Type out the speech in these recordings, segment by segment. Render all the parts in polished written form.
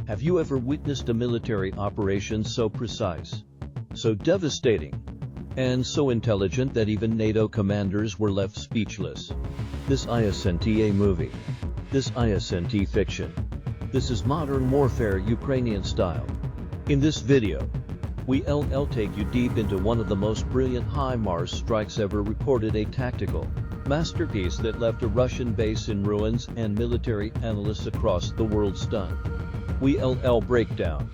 Have you ever witnessed a military operation so precise, so devastating, and so intelligent that even NATO commanders were left speechless? This isn't a movie. This isn't fiction. This is modern warfare Ukrainian style. In this video, we'll take you deep into one of the most brilliant HIMARS strikes ever recorded, a tactical masterpiece that left a Russian base in ruins and military analysts across the world stunned. We'll break down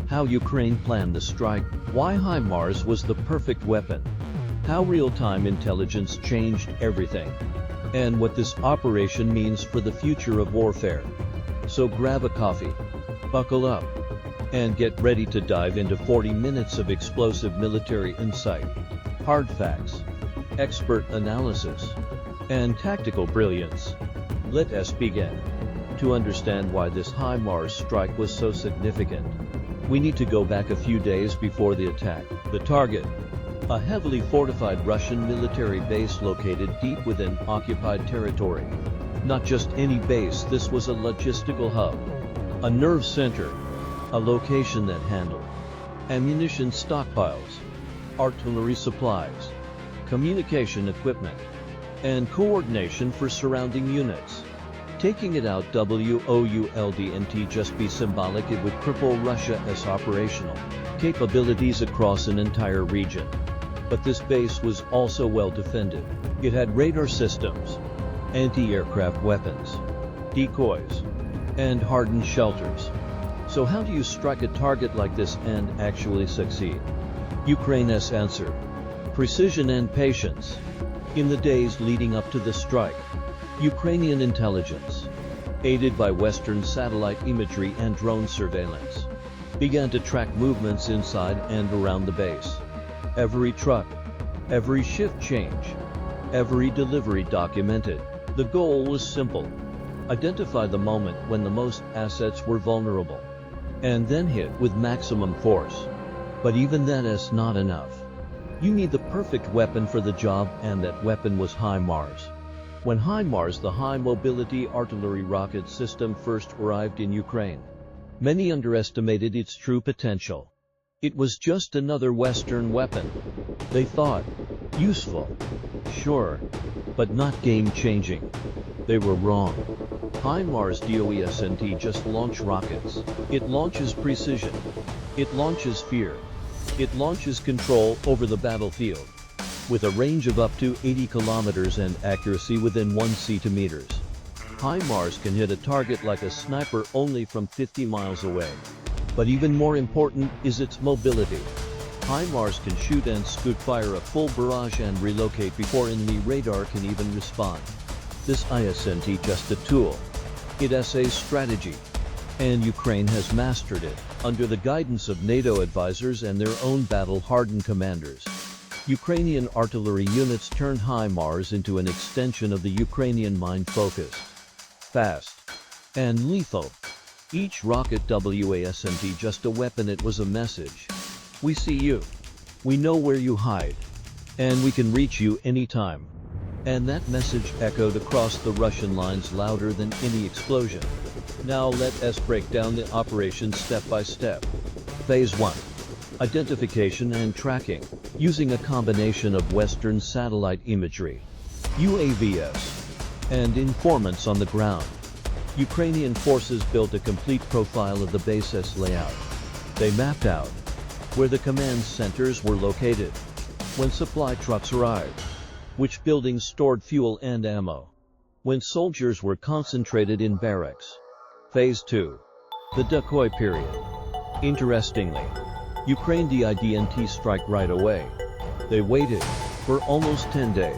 how Ukraine planned the strike, why HIMARS was the perfect weapon, how real-time intelligence changed everything, and what this operation means for the future of warfare. So grab a coffee, buckle up, and get ready to dive into 40 minutes of explosive military insight, hard facts, expert analysis, and tactical brilliance. Let us begin. To understand why this HIMARS strike was so significant, we need to go back a few days before the attack. The target, a heavily fortified Russian military base located deep within occupied territory. Not just any base, this was a logistical hub, a nerve center, a location that handled ammunition stockpiles, artillery supplies, communication equipment, and coordination for surrounding units. Taking it out wouldn't just be symbolic, it would cripple Russia's operational capabilities across an entire region. But this base was also well defended. It had radar systems, anti-aircraft weapons, decoys, and hardened shelters. So how do you strike a target like this and actually succeed? Ukraine's answer: precision and patience. In the days leading up to the strike, Ukrainian intelligence, aided by Western satellite imagery and drone surveillance, began to track movements inside and around the base. Every truck, every shift change, every delivery documented. The goal was simple: identify the moment when the most assets were vulnerable, and then hit with maximum force. But even that is not enough. You need the perfect weapon for the job, and that weapon was HIMARS. When HIMARS, the High Mobility Artillery Rocket System, first arrived in Ukraine, many underestimated its true potential. It was just another Western weapon. They thought, useful, sure, but not game-changing. They were wrong. HIMARS doesn't just launch rockets. It launches precision. It launches fear. It launches control over the battlefield, with a range of up to 80 kilometers and accuracy within 1 centimeters. HIMARS can hit a target like a sniper only from 50 miles away. But even more important is its mobility. HIMARS can shoot and scoot, fire a full barrage, and relocate before enemy radar can even respond. This isn't just a tool. It is a strategy. And Ukraine has mastered it, under the guidance of NATO advisors and their own battle-hardened commanders. Ukrainian artillery units turned HIMARS into an extension of the Ukrainian mind, focused, fast, and lethal. Each rocket wasn't just a weapon, it was a message. We see you. We know where you hide. And we can reach you anytime. And that message echoed across the Russian lines louder than any explosion. Now let us break down the operation step by step. Phase 1. Identification and tracking. Using a combination of Western satellite imagery, UAVs, and informants on the ground, Ukrainian forces built a complete profile of the base's layout. They mapped out where the command centers were located, when supply trucks arrived, which buildings stored fuel and ammo, when soldiers were concentrated in barracks. Phase 2. The decoy period. Interestingly, Ukraine didn't strike right away. They waited for almost 10 days.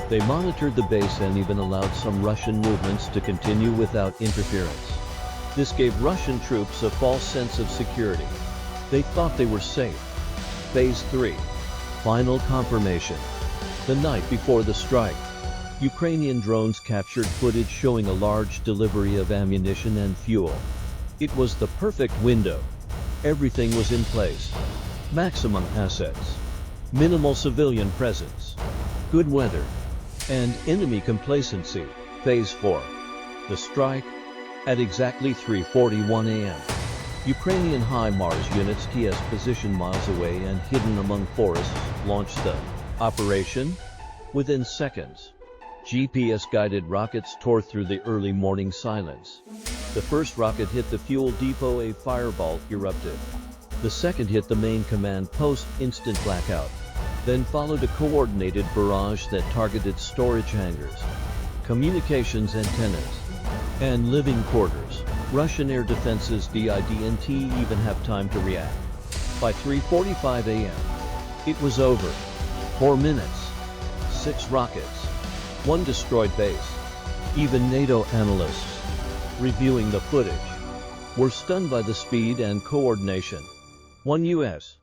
They monitored the base and even allowed some Russian movements to continue without interference. This gave Russian troops a false sense of security. They thought they were safe. Phase 3. Final confirmation. The night before the strike, Ukrainian drones captured footage showing a large delivery of ammunition and fuel. It was the perfect window. Everything was in place. Maximum assets, minimal civilian presence, good weather, and enemy complacency. Phase 4. The strike. At exactly 3:41 a.m., Ukrainian HIMARS units TS positioned miles away and hidden among forests launched the operation. Within seconds, GPS-guided rockets tore through the early morning silence. The first rocket hit the fuel depot, a fireball erupted. The second hit the main command post, instant blackout. Then followed a coordinated barrage that targeted storage hangars, communications antennas, and living quarters. Russian air defenses didn't even have time to react. By 3:45 a.m., it was over. 4 minutes, 6 rockets, 1 destroyed base. Even NATO analysts, reviewing the footage, were stunned by the speed and coordination. One U.S.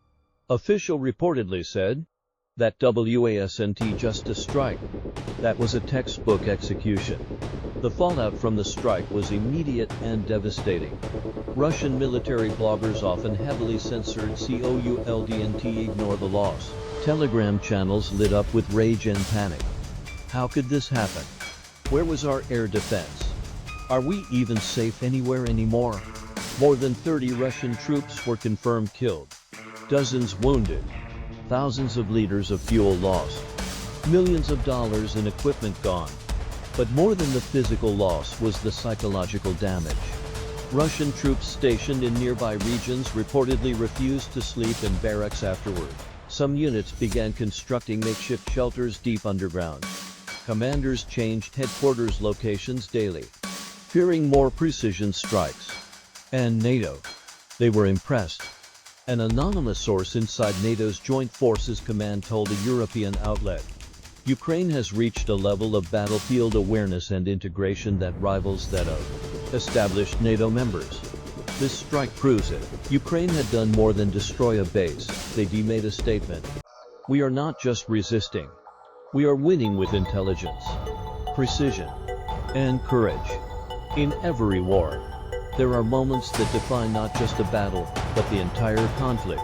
official reportedly said that wasn't just a strike. That was a textbook execution. The fallout from the strike was immediate and devastating. Russian military bloggers, often heavily censored couldn't ignore the loss. Telegram channels lit up with rage and panic. How could this happen? Where was our air defense? Are we even safe anywhere anymore? More than 30 Russian troops were confirmed killed. Dozens wounded. Thousands of liters of fuel lost. Millions of dollars in equipment gone. But more than the physical loss was the psychological damage. Russian troops stationed in nearby regions reportedly refused to sleep in barracks afterward. Some units began constructing makeshift shelters deep underground. Commanders changed headquarters locations daily, fearing more precision strikes. And NATO, they were impressed. An anonymous source inside NATO's Joint Forces Command told a European outlet, Ukraine has reached a level of battlefield awareness and integration that rivals that of established NATO members. This strike proves it. Ukraine had done more than destroy a base. They made a statement. We are not just resisting. We are winning with intelligence, precision, and courage. In every war, there are moments that define not just a battle, but the entire conflict.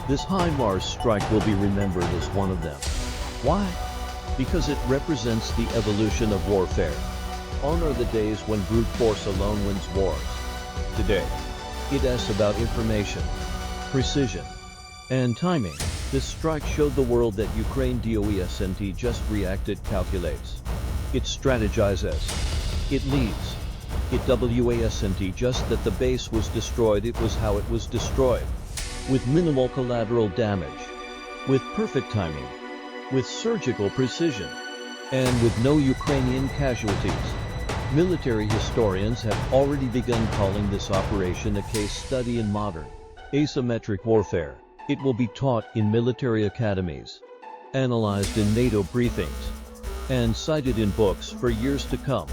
This HIMARS strike will be remembered as one of them. Why? Because it represents the evolution of warfare. Gone are the days when brute force alone wins wars. Today, it is about information, precision, and timing. This strike showed the world that Ukraine doesn't just react, it calculates. It strategizes. It leads. It wasn't just that the base was destroyed, it was how it was destroyed. With minimal collateral damage. With perfect timing. With surgical precision. And with no Ukrainian casualties. Military historians have already begun calling this operation a case study in modern asymmetric warfare. It will be taught in military academies, analyzed in NATO briefings, and cited in books for years to come.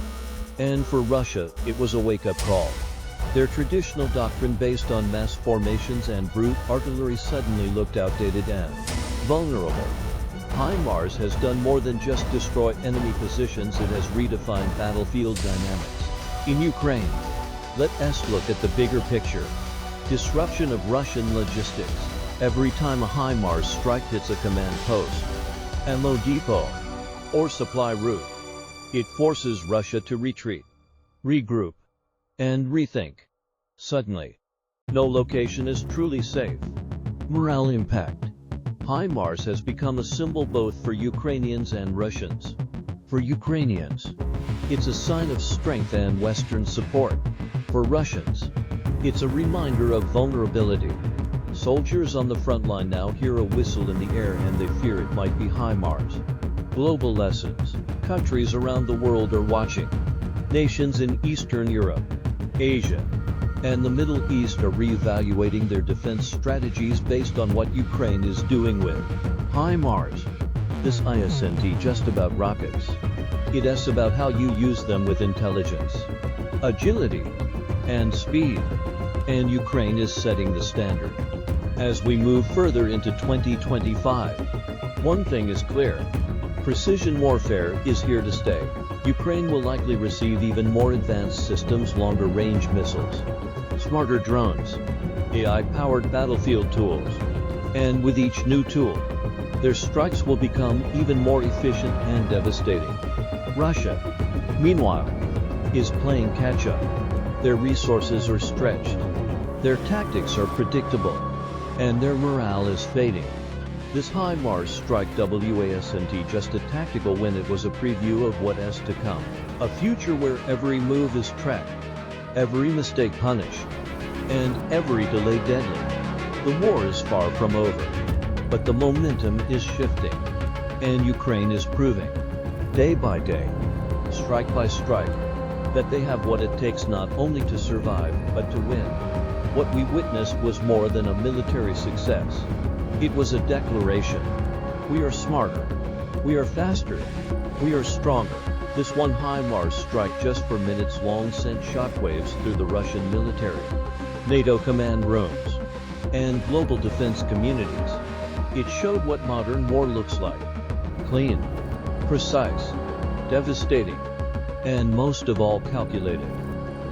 And for Russia, it was a wake-up call. Their traditional doctrine based on mass formations and brute artillery suddenly looked outdated and vulnerable. HIMARS has done more than just destroy enemy positions, it has redefined battlefield dynamics. In Ukraine, let us look at the bigger picture. Disruption of Russian logistics. Every time a HIMARS strike hits a command post, ammo depot, or supply route, it forces Russia to retreat, regroup, and rethink. Suddenly, no location is truly safe. Morale impact. HIMARS has become a symbol both for Ukrainians and Russians. For Ukrainians, it's a sign of strength and Western support. For Russians, it's a reminder of vulnerability. Soldiers on the front line now hear a whistle in the air and they fear it might be HIMARS. Global lessons. Countries around the world are watching. Nations in Eastern Europe, Asia, and the Middle East are reevaluating their defense strategies based on what Ukraine is doing with HIMARS. This isn't just about rockets. It is about how you use them with intelligence, agility, and speed. And Ukraine is setting the standard. As we move further into 2025, one thing is clear. Precision warfare is here to stay. Ukraine will likely receive even more advanced systems, longer-range missiles, smarter drones, AI-powered battlefield tools. And with each new tool, their strikes will become even more efficient and devastating. Russia, meanwhile, is playing catch-up. Their resources are stretched, Their tactics are predictable, and their morale is fading. This HIMARS strike wasn't just a tactical win, it was a preview of what is to come. A future where every move is tracked, every mistake punished, and every delay deadly. The war is far from over, but the momentum is shifting, and Ukraine is proving, day by day, strike by strike, that they have what it takes not only to survive, but to win. What we witnessed was more than a military success. It was a declaration. We are smarter. We are faster. We are stronger. This one HIMARS strike just for minutes long sent shockwaves through the Russian military, NATO command rooms, and global defense communities. It showed what modern war looks like. Clean, precise, devastating, and most of all calculated.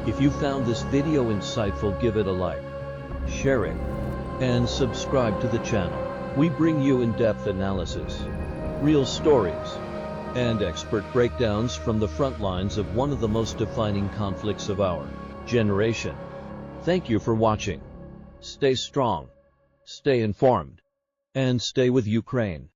If you found this video insightful, give it a like, share it, and subscribe to the channel. We bring you in-depth analysis, real stories, and expert breakdowns from the front lines of one of the most defining conflicts of our generation. Thank you for watching. Stay strong, stay informed, and stay with Ukraine.